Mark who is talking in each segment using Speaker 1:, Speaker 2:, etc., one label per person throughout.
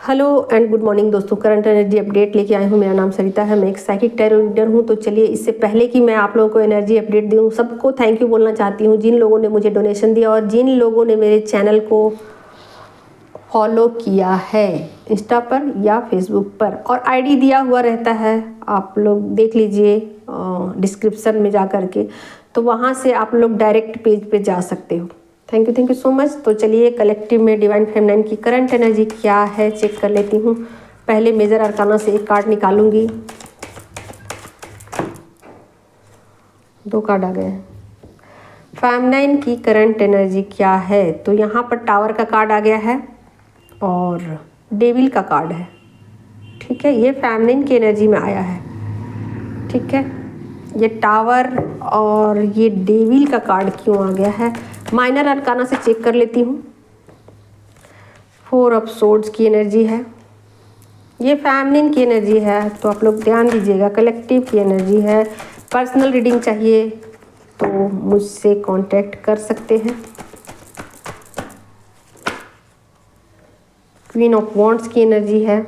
Speaker 1: Hello and good morning दोस्तों, current energy update लेके आई हूँ। मेरा नाम सरिता है, मैं एक साइकिक टैरो रीडर हूँ। तो चलिए, इससे पहले कि मैं आप लोगों को एनर्जी अपडेट दूँ, सबको थैंक यू बोलना चाहती हूँ जिन लोगों ने मुझे डोनेशन दिया और जिन लोगों ने मेरे चैनल को फॉलो किया है इंस्टा पर या फेसबुक पर, और आईडी दिया हुआ रहता है, आप लोग देख लीजिए डिस्क्रिप्शन में जा करके, तो वहाँ से आप लोग डायरेक्ट पेज पे जा सकते हो। Thank you so much. तो चलिए, कलेक्टिव में डिवाइन फेमिनाइन की करंट एनर्जी क्या है चेक कर लेती हूँ। पहले मेजर अरकाना से एक कार्ड निकालूंगी। 2 कार्ड आ गए हैं। फेमिनाइन की करंट एनर्जी क्या है, तो यहाँ पर टावर का कार्ड आ गया है और डेविल का कार्ड है। ठीक है, ये फेमिनाइन की एनर्जी में आया है। ठीक है, ये टावर और ये डेविल का कार्ड क्यों आ गया है, माइनर अरकाना से चेक कर लेती हूँ। 4 ऑफ सोर्ड्स की एनर्जी है, ये फेमिनिन की एनर्जी है, तो आप लोग ध्यान दीजिएगा। कलेक्टिव की एनर्जी है। पर्सनल रीडिंग चाहिए तो मुझसे कांटेक्ट कर सकते हैं। क्वीन ऑफ वॉन्ड्स की एनर्जी है।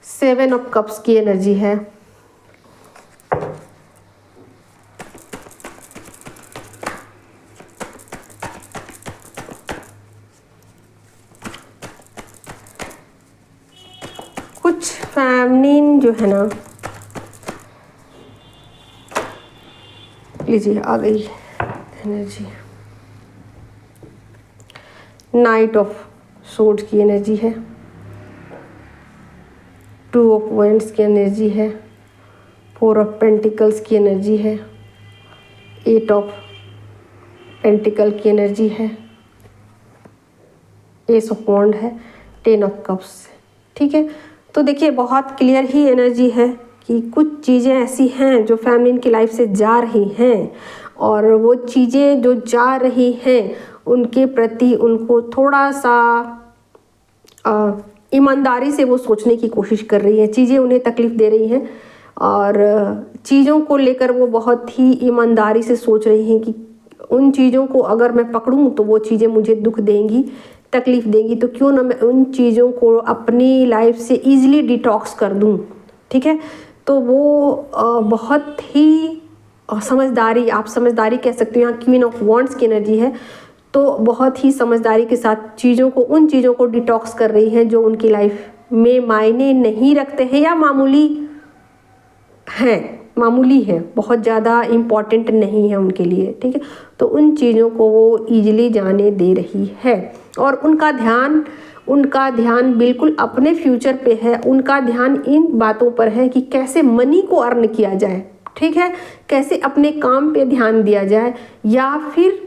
Speaker 1: सेवन ऑफ कप्स की एनर्जी है। कुछ फेमिनिन जो है ना, लीजिए आ गई एनर्जी। नाइट ऑफ सोर्ड्स की एनर्जी है। 2 ऑफ वैंड्स की एनर्जी है। 4 ऑफ पेंटिकल्स की एनर्जी है। 8 ऑफ पेंटिकल की एनर्जी है। एस ऑफ वॉन्ड है। 10 ऑफ कप्स। ठीक है, तो देखिए बहुत क्लियर ही एनर्जी है कि कुछ चीज़ें ऐसी हैं जो फैमिली की लाइफ से जा रही हैं, और वो चीज़ें जो जा रही हैं उनके प्रति उनको थोड़ा सा ईमानदारी से वो सोचने की कोशिश कर रही है। चीज़ें उन्हें तकलीफ़ दे रही हैं और चीज़ों को लेकर वो बहुत ही ईमानदारी से सोच रही हैं कि उन चीज़ों को अगर मैं पकड़ूं तो वो चीज़ें मुझे दुख देंगी, तकलीफ़ देंगी, तो क्यों ना मैं उन चीज़ों को अपनी लाइफ से ईजिली डिटॉक्स कर दूं। ठीक है, तो वो बहुत ही समझदारी, आप समझदारी कह सकते हो। यहाँ क्वीन ऑफ वॉन्ड्स की एनर्जी है, तो बहुत ही समझदारी के साथ चीज़ों को, उन चीज़ों को डिटॉक्स कर रही हैं जो उनकी लाइफ में मायने नहीं रखते हैं या मामूली है, बहुत ज़्यादा इम्पॉर्टेंट नहीं है उनके लिए। ठीक है, तो उन चीज़ों को वो ईजिली जाने दे रही है और उनका ध्यान बिल्कुल अपने फ्यूचर पे है। उनका ध्यान इन बातों पर है कि कैसे मनी को अर्न किया जाए। ठीक है, कैसे अपने काम पे ध्यान दिया जाए या फिर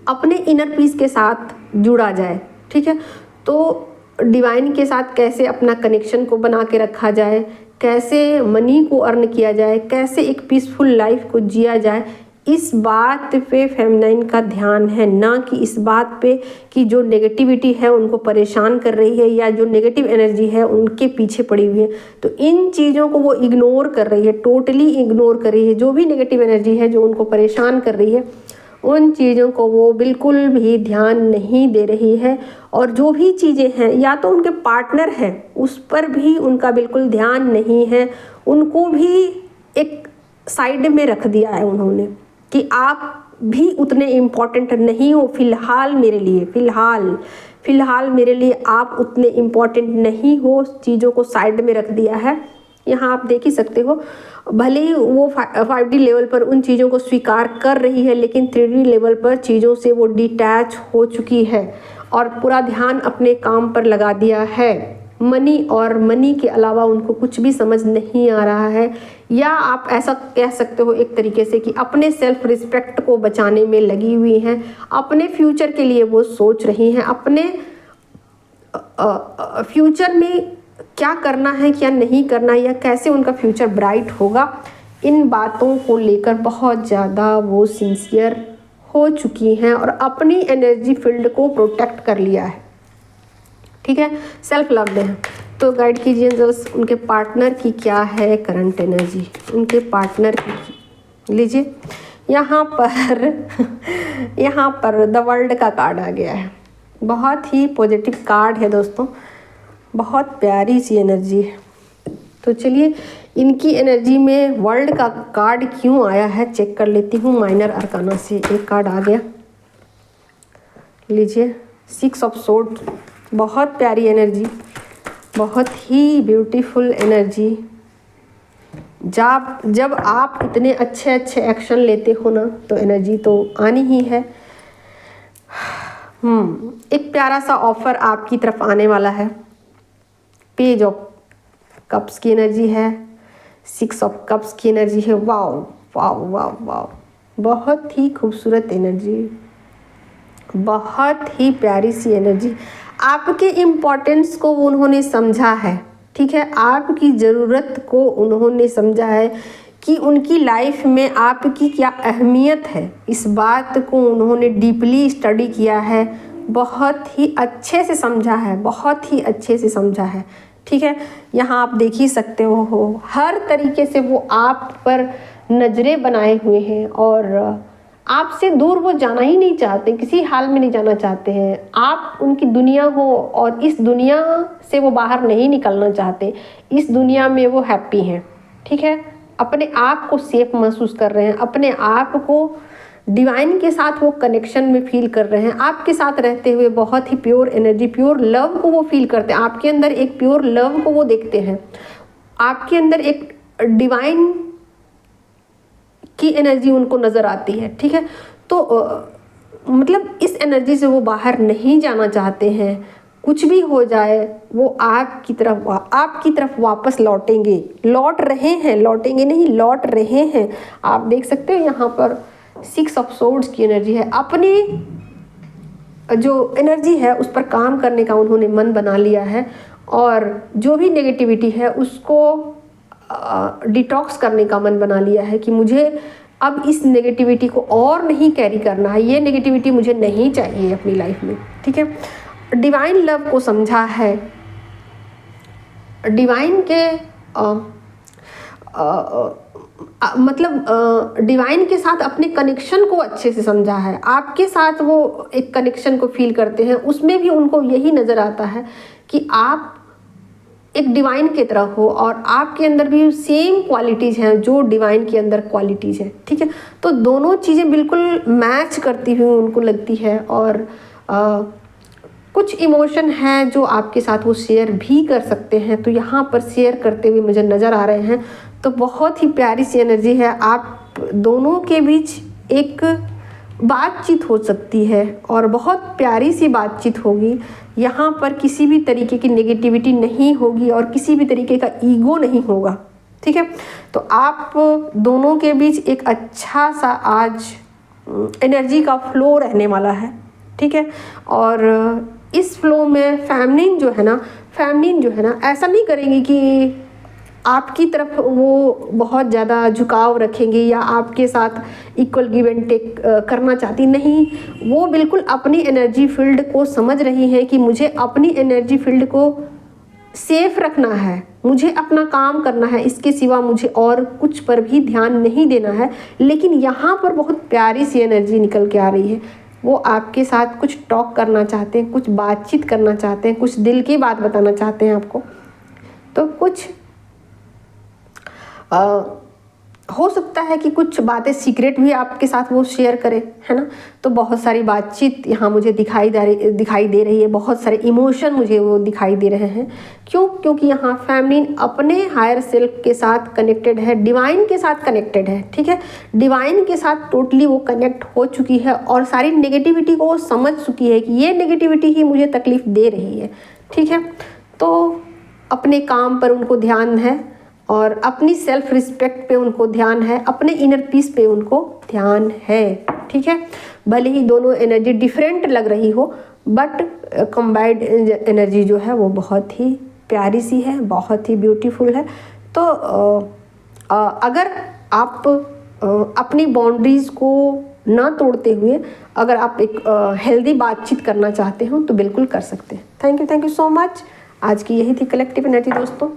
Speaker 1: अपने इनर पीस के साथ जुड़ा जाए। ठीक है, तो डिवाइन के साथ कैसे अपना कनेक्शन को बना के रखा जाए, कैसे मनी को अर्न किया जाए, कैसे एक पीसफुल लाइफ को जिया जाए, इस बात पे फेमिनाइन का ध्यान है, ना कि इस बात पे कि जो नेगेटिविटी है उनको परेशान कर रही है या जो नेगेटिव एनर्जी है उनके पीछे पड़ी हुई है। तो इन चीज़ों को वो इग्नोर कर रही है, टोटली इग्नोर कर रही है। जो भी नेगेटिव एनर्जी है जो उनको परेशान कर रही है उन चीज़ों को वो बिल्कुल भी ध्यान नहीं दे रही है। और जो भी चीज़ें हैं, या तो उनके पार्टनर हैं उस पर भी उनका बिल्कुल ध्यान नहीं है, उनको भी एक साइड में रख दिया है उन्होंने कि आप भी उतने इम्पॉर्टेंट नहीं हो फ़िलहाल मेरे लिए, फ़िलहाल मेरे लिए आप उतने इम्पॉर्टेंट नहीं हो। चीज़ों को साइड में रख दिया है। यहाँ आप देख ही सकते हो, भले ही वो 5D लेवल पर उन चीज़ों को स्वीकार कर रही है, लेकिन 3D लेवल पर चीज़ों से वो डिटैच हो चुकी है और पूरा ध्यान अपने काम पर लगा दिया है। मनी के अलावा उनको कुछ भी समझ नहीं आ रहा है, या आप ऐसा कह सकते हो एक तरीके से कि अपने सेल्फ रिस्पेक्ट को बचाने में लगी हुई हैं। अपने फ्यूचर के लिए वो सोच रही हैं, अपने फ्यूचर में क्या करना है, क्या नहीं करना, या कैसे उनका फ्यूचर ब्राइट होगा, इन बातों को लेकर बहुत ज़्यादा वो सिंसियर हो चुकी हैं और अपनी एनर्जी फील्ड को प्रोटेक्ट कर लिया है, ठीक है, सेल्फ लव में है। तो गाइड कीजिए एंजल्स, उनके पार्टनर की क्या है करंट एनर्जी, उनके पार्टनर की। लीजिए यहाँ पर द वर्ल्ड का कार्ड आ गया है। बहुत ही पॉजिटिव कार्ड है दोस्तों, बहुत प्यारी सी एनर्जी है। तो चलिए इनकी एनर्जी में वर्ल्ड का कार्ड क्यों आया है चेक कर लेती हूँ। माइनर अरकाना से एक कार्ड आ गया, लीजिए 6 ऑफ सोर्ड, बहुत प्यारी एनर्जी, बहुत ही ब्यूटीफुल एनर्जी। जब आप इतने अच्छे एक्शन लेते हो ना तो एनर्जी तो आनी ही है। एक प्यारा सा ऑफर आपकी तरफ आने वाला है। पेज ऑफ कप्स की एनर्जी है, 6 ऑफ कप्स की एनर्जी है। वाओ वाओ वाओ वाओ, बहुत ही खूबसूरत एनर्जी, बहुत ही प्यारी सी एनर्जी। आपके इम्पोर्टेंस को उन्होंने समझा है, ठीक है, आपकी ज़रूरत को उन्होंने समझा है कि उनकी लाइफ में आपकी क्या अहमियत है। इस बात को उन्होंने डीपली स्टडी किया है, बहुत ही अच्छे से समझा है, बहुत ही अच्छे से समझा है, ठीक है। यहाँ आप देख ही सकते हो हर तरीके से वो आप पर नज़रें बनाए हुए हैं और आपसे दूर वो जाना ही नहीं चाहते, किसी हाल में नहीं जाना चाहते हैं। आप उनकी दुनिया हो और इस दुनिया से वो बाहर नहीं निकलना चाहते, इस दुनिया में वो हैप्पी हैं, ठीक है। अपने आप को सेफ महसूस कर रहे हैं, अपने आप को डिवाइन के साथ वो कनेक्शन में फील कर रहे हैं। आपके साथ रहते हुए बहुत ही प्योर एनर्जी, प्योर लव को वो फील करते हैं। आपके अंदर एक प्योर लव को वो देखते हैं, आपके अंदर एक डिवाइन की एनर्जी उनको नज़र आती है, ठीक है। तो मतलब इस एनर्जी से वो बाहर नहीं जाना चाहते हैं। कुछ भी हो जाए वो आपकी तरफ वापस लौटेंगे, लौट रहे हैं, लौटेंगे नहीं, लौट रहे हैं। आप देख सकते हो यहाँ पर 6 ऑफ सोर्ड्स की एनर्जी है। अपनी जो एनर्जी है उस पर काम करने का उन्होंने मन बना लिया है और जो भी नेगेटिविटी है उसको डिटॉक्स करने का मन बना लिया है कि मुझे अब इस नेगेटिविटी को और नहीं कैरी करना है, ये नेगेटिविटी मुझे नहीं चाहिए अपनी लाइफ में, ठीक है। डिवाइन लव को समझा है, डिवाइन के मतलब डिवाइन के साथ अपने कनेक्शन को अच्छे से समझा है। आपके साथ वो एक कनेक्शन को फील करते हैं, उसमें भी उनको यही नज़र आता है कि आप एक डिवाइन की तरह हो और आपके अंदर भी सेम क्वालिटीज़ हैं जो डिवाइन के अंदर क्वालिटीज़ हैं, ठीक है। तो दोनों चीज़ें बिल्कुल मैच करती हुई उनको लगती है और कुछ इमोशन हैं जो आपके साथ वो शेयर भी कर सकते हैं, तो यहाँ पर शेयर करते हुए मुझे नज़र आ रहे हैं। तो बहुत ही प्यारी सी एनर्जी है, आप दोनों के बीच एक बातचीत हो सकती है और बहुत प्यारी सी बातचीत होगी। यहाँ पर किसी भी तरीके की नेगेटिविटी नहीं होगी और किसी भी तरीके का ईगो नहीं होगा, ठीक है। तो आप दोनों के बीच एक अच्छा सा आज एनर्जी का फ्लो रहने वाला है, ठीक है। और इस फ्लो में फेमिनिन जो है ना ऐसा नहीं करेंगी कि आपकी तरफ वो बहुत ज़्यादा झुकाव रखेंगे या आपके साथ इक्वल गिव एंड टेक करना चाहती नहीं। वो बिल्कुल अपनी एनर्जी फील्ड को समझ रही हैं कि मुझे अपनी एनर्जी फील्ड को सेफ रखना है, मुझे अपना काम करना है, इसके सिवा मुझे और कुछ पर भी ध्यान नहीं देना है। लेकिन यहाँ पर बहुत प्यारी सी एनर्जी निकल के आ रही है, वो आपके साथ कुछ टॉक करना चाहते हैं, कुछ बातचीत करना चाहते हैं, कुछ दिल की बात बताना चाहते हैं आपको। तो कुछ हो सकता है कि कुछ बातें सीक्रेट भी आपके साथ वो शेयर करें, है ना। तो बहुत सारी बातचीत यहाँ मुझे दिखाई दे रही है, बहुत सारे इमोशन मुझे वो दिखाई दे रहे हैं। क्योंकि यहाँ फेमिनिन अपने हायर सेल्फ के साथ कनेक्टेड है, डिवाइन के साथ कनेक्टेड है, ठीक है। डिवाइन के साथ टोटली वो कनेक्ट हो चुकी है और सारी नेगेटिविटी को वो समझ चुकी है कि ये नेगेटिविटी ही मुझे तकलीफ़ दे रही है, ठीक है। तो अपने काम पर उनको ध्यान है और अपनी सेल्फ रिस्पेक्ट पे उनको ध्यान है, अपने इनर पीस पे उनको ध्यान है, ठीक है। भले ही दोनों एनर्जी डिफरेंट लग रही हो बट कंबाइंड एनर्जी जो है वो बहुत ही प्यारी सी है, बहुत ही ब्यूटीफुल है। तो अगर आप अपनी बाउंड्रीज़ को ना तोड़ते हुए अगर आप एक हेल्दी बातचीत करना चाहते हो तो बिल्कुल कर सकते हैं। Thank you so much. आज की यही थी कलेक्टिव एनर्जी दोस्तों।